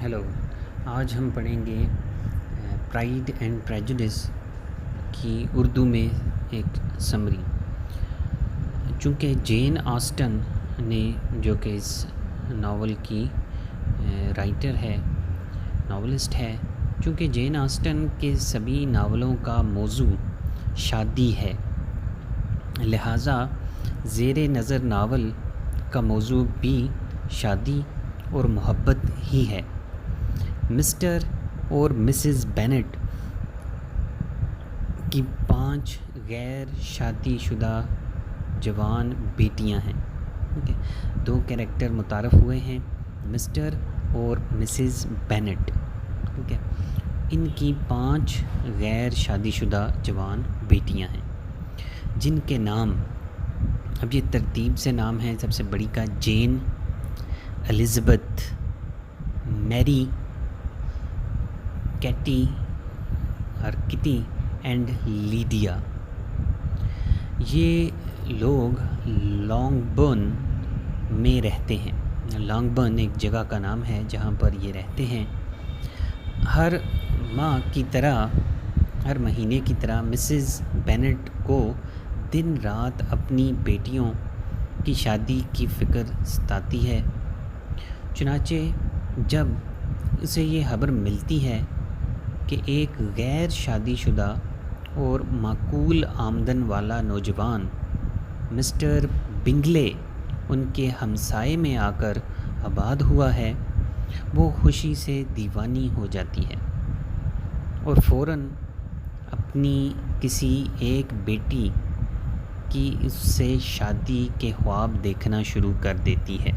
Hello, آج ہم پڑھیں گے پرائڈ اینڈ پریجوڈس کی اردو میں ایک سمری۔ چونکہ جین آسٹن نے جو کہ اس ناول کی رائٹر ہے، ناولسٹ ہے، چونکہ جین آسٹن کے سبھی ناولوں کا موضوع شادی ہے، لہٰذا زیر نظر ناول کا موضوع بھی شادی اور محبت ہی ہے۔ مسٹر اور مسز بینٹ کی 5 غیر شادی شدہ جوان بیٹیاں ہیں۔ 2 کریکٹر متعارف ہوئے ہیں، مسٹر اور مسز بینٹ۔ ان کی 5 غیر شادی شدہ جوان بیٹیاں ہیں جن کے نام، اب یہ ترتیب سے نام ہیں، سب سے بڑی کا جین، الزبتھ، میری، کیٹی اور کٹی اینڈ لیڈیا۔ یہ لوگ لانگ برن میں رہتے ہیں۔ لانگ برن ایک جگہ کا نام ہے جہاں پر یہ رہتے ہیں۔ ہر ماہ کی طرح، ہر مہینے کی طرح مسز بینٹ کو دن رات اپنی بیٹیوں کی شادی کی فکر ستاتی ہے۔ چنانچہ جب اسے یہ خبر ملتی ہے کہ ایک غیر شادی شدہ اور معقول آمدن والا نوجوان مسٹر بنگلے ان کے ہمسائے میں آ کر آباد ہوا ہے، وہ خوشی سے دیوانی ہو جاتی ہے اور فوراً اپنی کسی ایک بیٹی کی اس سے شادی کے خواب دیکھنا شروع کر دیتی ہے۔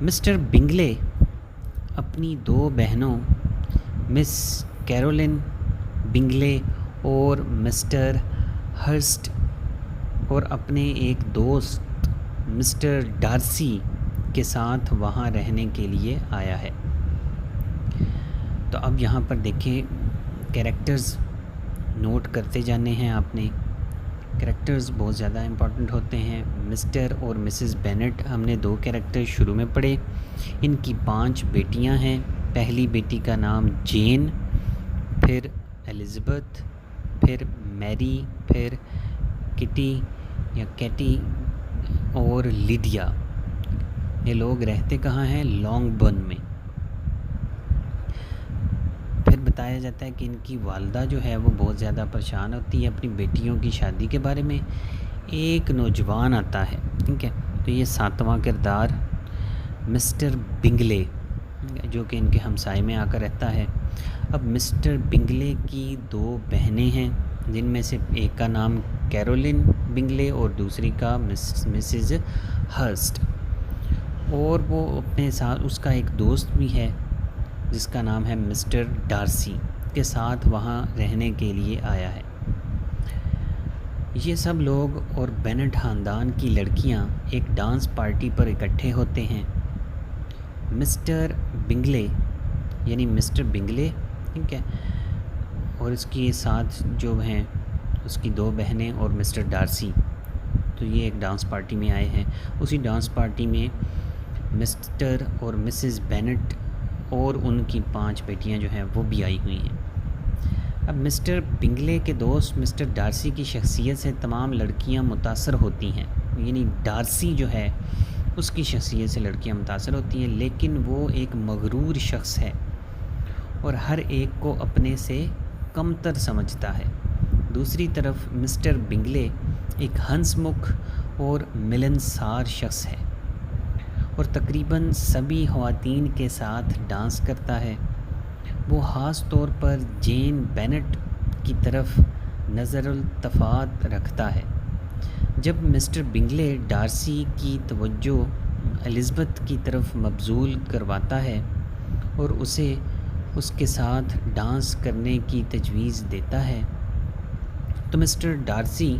مسٹر بنگلے اپنی 2 بہنوں مس کیرولن بنگلے اور مسٹر ہرسٹ اور اپنے ایک دوست مسٹر ڈارسی کے ساتھ وہاں رہنے کے لیے آیا ہے۔ تو اب یہاں پر دیکھیں، کریکٹرز نوٹ کرتے جانے ہیں آپ نے۔ کریکٹرز بہت زیادہ امپورٹنٹ ہوتے ہیں۔ مسٹر اور مسز بینٹ، ہم نے 2 کریکٹر شروع میں پڑھے۔ ان کی 5 بیٹیاں ہیں۔ پہلی بیٹی کا نام جین، پھر الزبتھ، پھر میری، پھر کٹی یا کیٹی اور لیڈیا۔ یہ لوگ رہتے کہاں ہیں؟ لانگ برن میں۔ پھر بتایا جاتا ہے کہ ان کی والدہ جو ہے وہ بہت زیادہ پریشان ہوتی ہے اپنی بیٹیوں کی شادی کے بارے میں۔ ایک نوجوان آتا ہے، ٹھیک ہے، تو یہ 7واں کردار مسٹر بنگلے جو کہ ان کے ہمسائے میں آ کر رہتا ہے۔ اب مسٹر بنگلے کی 2 بہنیں ہیں جن میں سے ایک کا نام کیرولن بنگلے اور دوسری کا مسز ہرسٹ، اور وہ اپنے ساتھ اس کا ایک دوست بھی ہے جس کا نام ہے مسٹر ڈارسی، کے ساتھ وہاں رہنے کے لیے آیا ہے۔ یہ سب لوگ اور بینٹ خاندان کی لڑکیاں ایک ڈانس پارٹی پر اکٹھے ہوتے ہیں۔ مسٹر بنگلے یعنی مسٹر بنگلے، ٹھیک ہے، اور اس کی ساتھ جو ہیں اس کی 2 بہنیں اور مسٹر ڈارسی، تو یہ ایک ڈانس پارٹی میں آئے ہیں۔ اسی ڈانس پارٹی میں مسٹر اور مسز بینٹ اور ان کی 5 بیٹیاں جو ہیں وہ بھی آئی ہوئی ہیں۔ اب مسٹر بنگلے کے دوست مسٹر ڈارسی کی شخصیت سے تمام لڑکیاں متاثر ہوتی ہیں، یعنی ڈارسی جو ہے اس کی شخصیت سے لڑکیاں متاثر ہوتی ہیں، لیکن وہ ایک مغرور شخص ہے اور ہر ایک کو اپنے سے کمتر سمجھتا ہے۔ دوسری طرف مسٹر بنگلے ایک ہنس مکھ اور ملنسار شخص ہے اور تقریباً سبھی خواتین کے ساتھ ڈانس کرتا ہے۔ وہ خاص طور پر جین بینٹ کی طرف نظر التفات رکھتا ہے۔ جب مسٹر بنگلے ڈارسی کی توجہ الزبتھ کی طرف مبذول کرواتا ہے اور اسے اس کے ساتھ ڈانس کرنے کی تجویز دیتا ہے تو مسٹر ڈارسی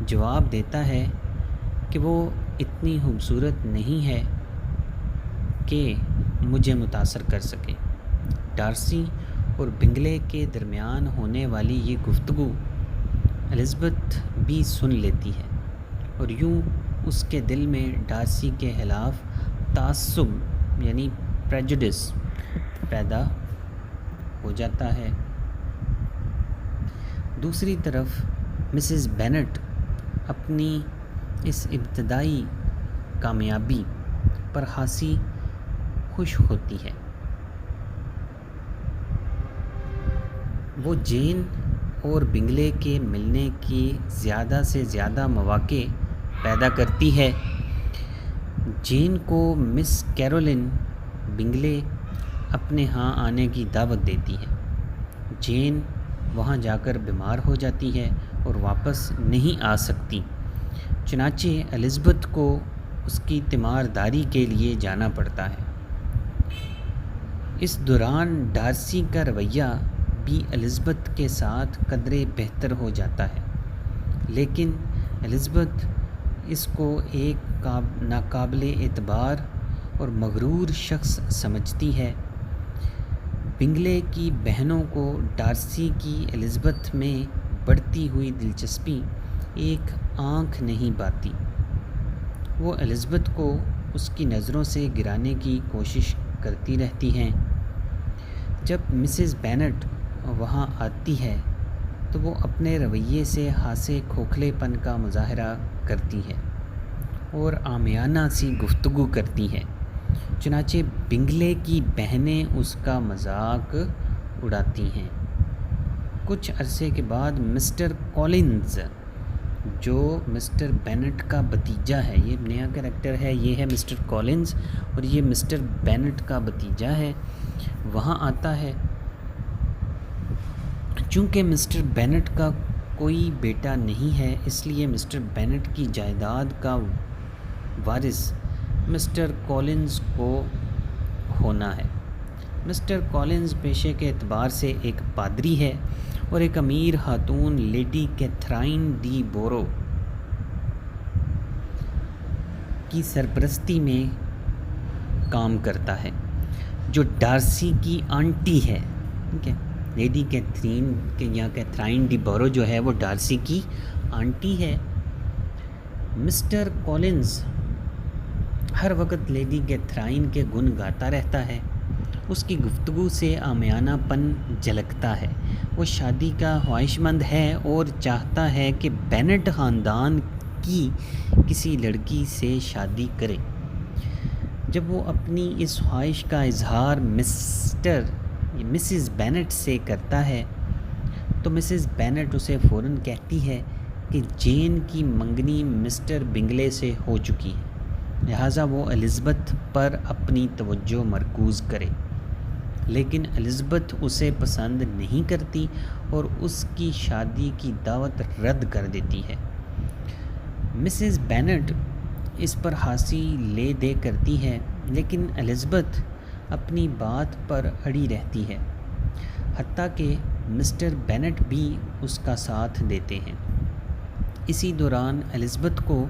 جواب دیتا ہے کہ وہ اتنی خوبصورت نہیں ہے کہ مجھے متاثر کر سکے۔ ڈارسی اور بنگلے کے درمیان ہونے والی یہ گفتگو الزبتھ بھی سن لیتی ہے اور یوں اس کے دل میں ڈارسی کے خلاف تعصب یعنی پریجوڈس پیدا ہو جاتا ہے۔ دوسری طرف مسز بینٹ اپنی اس ابتدائی کامیابی پر خاصی خوش ہوتی ہے۔ وہ جین اور بنگلے کے ملنے کی زیادہ سے زیادہ مواقع پیدا کرتی ہے۔ جین کو مس کیرولن بنگلے اپنے ہاں آنے کی دعوت دیتی ہے۔ جین وہاں جا کر بیمار ہو جاتی ہے اور واپس نہیں آ سکتی، چنانچہ الزبتھ کو اس کی تیمارداری کے لیے جانا پڑتا ہے۔ اس دوران ڈارسی کا رویہ بھی الزبتھ کے ساتھ قدرے بہتر ہو جاتا ہے، لیکن الزبتھ اس کو ایک ناقابل اعتبار اور مغرور شخص سمجھتی ہے۔ بنگلے کی بہنوں کو ڈارسی کی الزبتھ میں بڑھتی ہوئی دلچسپی ایک آنکھ نہیں پاتی۔ وہ الزبتھ کو اس کی نظروں سے گرانے کی کوشش کرتی رہتی ہیں۔ جب مسز بینٹ وہاں آتی ہے تو وہ اپنے رویے سے خاصے کھوکھلے پن کا مظاہرہ کرتی ہے اور عامیانہ سی گفتگو کرتی ہے، چنانچہ بنگلے کی بہنیں اس کا مذاق اڑاتی ہیں۔ کچھ عرصے کے بعد مسٹر کولنز، جو مسٹر بینٹ کا بھتیجا ہے، یہ نیا کریکٹر ہے، یہ ہے مسٹر کولنز اور یہ مسٹر بینٹ کا بھتیجا ہے، وہاں آتا ہے۔ چونکہ مسٹر بینٹ کا کوئی بیٹا نہیں ہے، اس لیے مسٹر بینٹ کی جائیداد کا وارث مسٹر کولنز کو ہونا ہے۔ مسٹر کولنز پیشے کے اعتبار سے ایک پادری ہے اور ایک امیر خاتون لیڈی کیتھرائن ڈی بورو کی سرپرستی میں کام کرتا ہے، جو ڈارسی کی آنٹی ہے۔ ٹھیک ہے، لیڈی کیتھرائن ڈی بورو جو ہے وہ ڈارسی کی آنٹی ہے۔ مسٹر کولنز ہر وقت لیڈی کیتھرائن کے گن گاتا رہتا ہے، اس کی گفتگو سے عامیانہ پن جھلکتا ہے۔ وہ شادی کا خواہش مند ہے اور چاہتا ہے کہ بینٹ خاندان کی کسی لڑکی سے شادی کرے۔ جب وہ اپنی اس خواہش کا اظہار مسز بینٹ سے کرتا ہے تو مسز بینٹ اسے فوراً کہتی ہے کہ جین کی منگنی مسٹر بنگلے سے ہو چکی ہے، لہٰذا وہ الزبتھ پر اپنی توجہ مرکوز کرے، لیکن الزبتھ اسے پسند نہیں کرتی اور اس کی شادی کی دعوت رد کر دیتی ہے۔ مسز بینٹ اس پر خاصی لے دے کرتی ہے، لیکن الزبتھ اپنی بات پر اڑی رہتی ہے، حتیٰ کہ مسٹر بینٹ بھی اس کا ساتھ دیتے ہیں۔ اسی دوران الزبتھ کو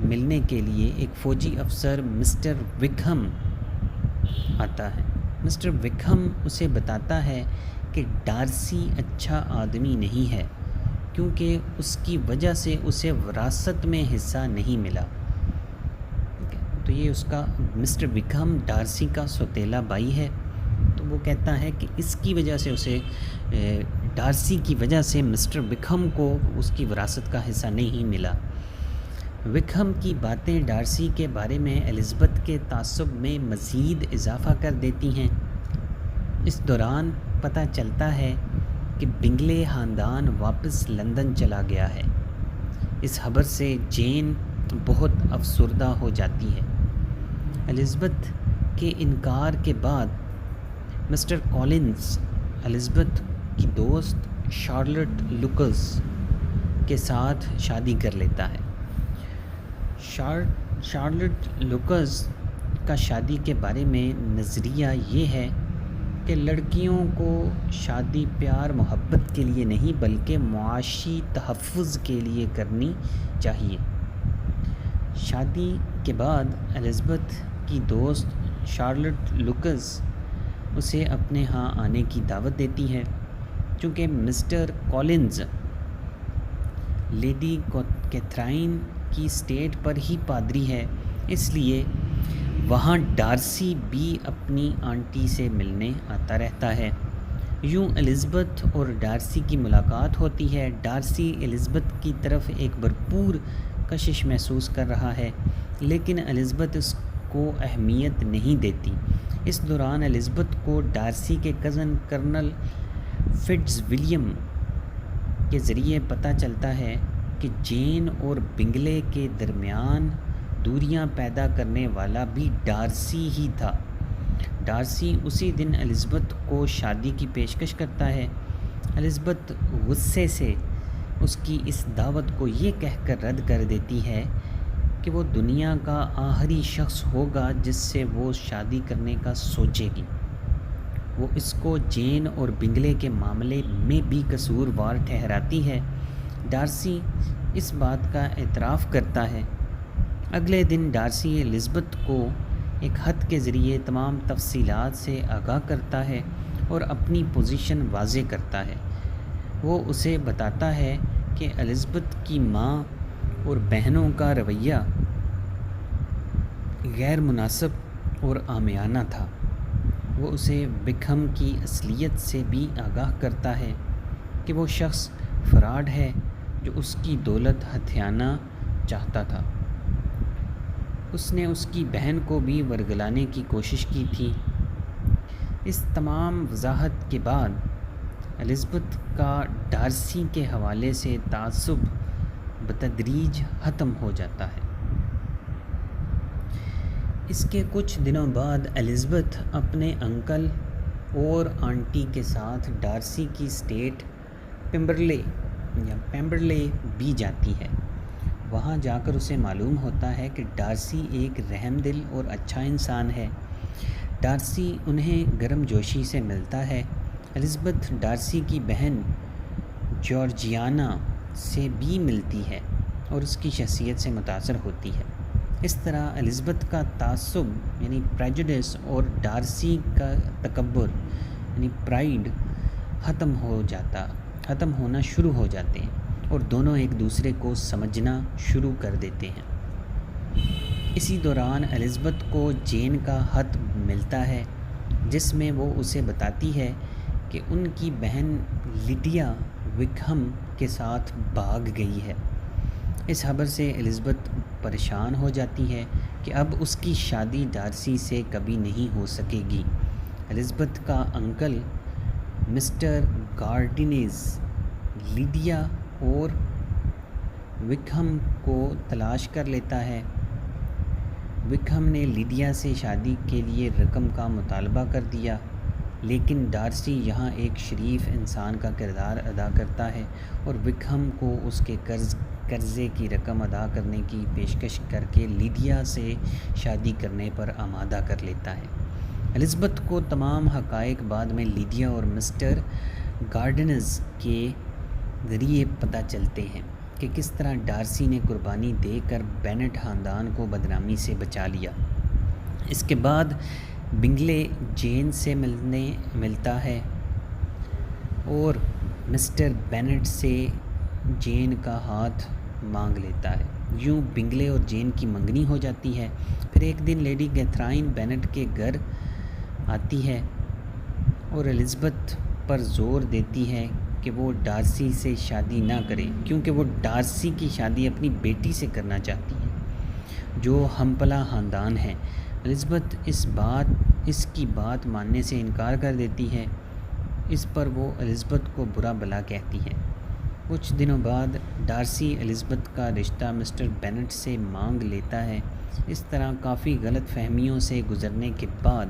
ملنے کے لیے ایک فوجی افسر مسٹر وکہم آتا ہے۔ مسٹر وکہم اسے بتاتا ہے کہ ڈارسی اچھا آدمی نہیں ہے، کیونکہ اس کی وجہ سے اسے وراثت میں حصہ نہیں ملا۔ تو یہ اس کا مسٹر وکہم ڈارسی کا سوتیلا بھائی ہے، تو وہ کہتا ہے کہ اس کی وجہ سے اسے ڈارسی کی وجہ سے مسٹر وکہم کو اس کی وراثت کا حصہ نہیں ملا۔ وکہم کی باتیں ڈارسی کے بارے میں الزبتھ کے تعصب میں مزید اضافہ کر دیتی ہیں۔ اس دوران پتہ چلتا ہے کہ بنگلے خاندان واپس لندن چلا گیا ہے۔ اس خبر سے جین بہت افسردہ ہو جاتی ہے۔ الزبتھ کے انکار کے بعد مسٹر کولنز الزبتھ کی دوست شارلٹ لوکس کے ساتھ شادی کر لیتا ہے۔ شارلٹ لوکس کا شادی کے بارے میں نظریہ یہ ہے کہ لڑکیوں کو شادی پیار محبت کے لیے نہیں بلکہ معاشی تحفظ کے لیے کرنی چاہیے۔ شادی کے بعد الزبتھ کی دوست شارلٹ لوکس اسے اپنے ہاں آنے کی دعوت دیتی ہے۔ چونکہ مسٹر کولنز لیڈی کیتھرائن کی اسٹیٹ پر ہی پادری ہے، اس لیے وہاں ڈارسی بھی اپنی آنٹی سے ملنے آتا رہتا ہے۔ یوں الزبتھ اور ڈارسی کی ملاقات ہوتی ہے۔ ڈارسی الزبتھ کی طرف ایک بھرپور کشش محسوس کر رہا ہے، لیکن الزبتھ اس کو اہمیت نہیں دیتی۔ اس دوران الزبتھ کو ڈارسی کے کزن کرنل فٹز ولیم کے ذریعے پتہ چلتا ہے کہ جین اور بنگلے کے درمیان دوریاں پیدا کرنے والا بھی ڈارسی ہی تھا۔ ڈارسی اسی دن الزبتھ کو شادی کی پیشکش کرتا ہے۔ الزبتھ غصے سے اس کی اس دعوت کو یہ کہہ کر رد کر دیتی ہے کہ وہ دنیا کا آخری شخص ہوگا جس سے وہ شادی کرنے کا سوچے گی۔ وہ اس کو جین اور بنگلے کے معاملے میں بھی قصوروار ٹھہراتی ہے۔ ڈارسی اس بات کا اعتراف کرتا ہے۔ اگلے دن ڈارسی الزبتھ کو ایک خط کے ذریعے تمام تفصیلات سے آگاہ کرتا ہے اور اپنی پوزیشن واضح کرتا ہے۔ وہ اسے بتاتا ہے کہ الزبتھ کی ماں اور بہنوں کا رویہ غیر مناسب اور عامیانہ تھا۔ وہ اسے وکہم کی اصلیت سے بھی آگاہ کرتا ہے کہ وہ شخص فراڈ ہے جو اس کی دولت ہتھیانا چاہتا تھا۔ اس نے اس کی بہن کو بھی ورگلانے کی کوشش کی تھی۔ اس تمام وضاحت کے بعد الزبتھ کا ڈارسی کے حوالے سے تعصب بتدریج ختم ہو جاتا ہے۔ اس کے کچھ دنوں بعد الزبتھ اپنے انکل اور آنٹی کے ساتھ ڈارسی کی اسٹیٹ پیمبرلے بھی جاتی ہے۔ وہاں جا کر اسے معلوم ہوتا ہے کہ ڈارسی ایک رحم دل اور اچھا انسان ہے۔ ڈارسی انہیں گرم جوشی سے ملتا ہے۔ الزبتھ ڈارسی کی بہن جارجیانا سے بھی ملتی ہے اور اس کی شخصیت سے متاثر ہوتی ہے۔ اس طرح الزبتھ کا تعصب یعنی پریجوڈس اور ڈارسی کا تکبر یعنی پرائیڈ ختم ہونا شروع ہو جاتے ہیں اور دونوں ایک دوسرے کو سمجھنا شروع کر دیتے ہیں۔ اسی دوران الزبتھ کو جین کا خط ملتا ہے جس میں وہ اسے بتاتی ہے کہ ان کی بہن لیڈیا وکہم کے ساتھ بھاگ گئی ہے۔ اس خبر سے الزبتھ پریشان ہو جاتی ہے کہ اب اس کی شادی ڈارسی سے کبھی نہیں ہو سکے گی۔ الزبتھ کا انکل مسٹر گارڈینز لیڈیا اور وکہم کو تلاش کر لیتا ہے۔ وکہم نے لیڈیا سے شادی کے لیے رقم کا مطالبہ کر دیا، لیکن ڈارسی یہاں ایک شریف انسان کا کردار ادا کرتا ہے اور وکہم کو اس کے قرضے کی رقم ادا کرنے کی پیشکش کر کے لیڈیا سے شادی کرنے پر آمادہ کر لیتا ہے۔ الزبتھ کو تمام حقائق بعد میں لیڈیا اور مسٹر گارڈنز کے ذریعے پتہ چلتے ہیں کہ کس طرح ڈارسی نے قربانی دے کر بینٹ خاندان کو بدنامی سے بچا لیا۔ اس کے بعد بنگلے جین سے ملتا ہے اور مسٹر بینٹ سے جین کا ہاتھ مانگ لیتا ہے۔ یوں بنگلے اور جین کی منگنی ہو جاتی ہے۔ پھر ایک دن لیڈی کیتھرائن بینٹ کے گھر آتی ہے اور الزبتھ پر زور دیتی ہے کہ وہ ڈارسی سے شادی نہ کرے، کیونکہ وہ ڈارسی کی شادی اپنی بیٹی سے کرنا چاہتی ہے جو ہمپلا خاندان ہے۔ الزبتھ اس کی بات ماننے سے انکار کر دیتی ہے۔ اس پر وہ الزبتھ کو برا بھلا کہتی ہے۔ کچھ دنوں بعد ڈارسی الزبتھ کا رشتہ مسٹر بینٹ سے مانگ لیتا ہے۔ اس طرح کافی غلط فہمیوں سے گزرنے کے بعد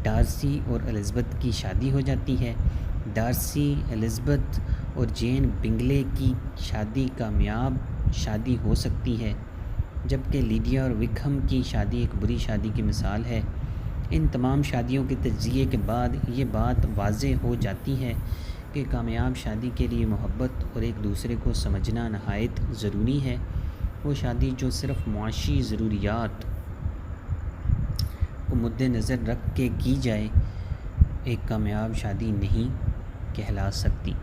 ڈارسی اور الزبتھ کی شادی ہو جاتی ہے۔ ڈارسی، الزبتھ اور جین بنگلے کی شادی کامیاب شادی ہو سکتی ہے، جبکہ لیڈیا اور وکہم کی شادی ایک بری شادی کی مثال ہے۔ ان تمام شادیوں کے تجزیے کے بعد یہ بات واضح ہو جاتی ہے کہ کامیاب شادی کے لیے محبت اور ایک دوسرے کو سمجھنا نہایت ضروری ہے۔ وہ شادی جو صرف معاشی ضروریات کو مد نظر رکھ کے کی جائے ایک کامیاب شادی نہیں کہلا سکتی۔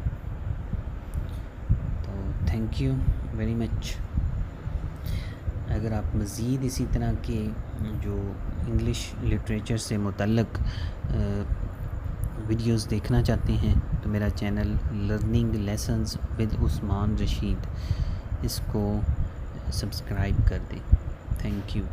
تو تھینک یو ویری مچ۔ اگر آپ مزید اسی طرح کے جو انگلش لٹریچر سے متعلق ویڈیوز دیکھنا چاہتے ہیں تو میرا چینل لرننگ لیسنز ود عثمان رشید، اس کو سبسکرائب کر دیں۔ Thank you.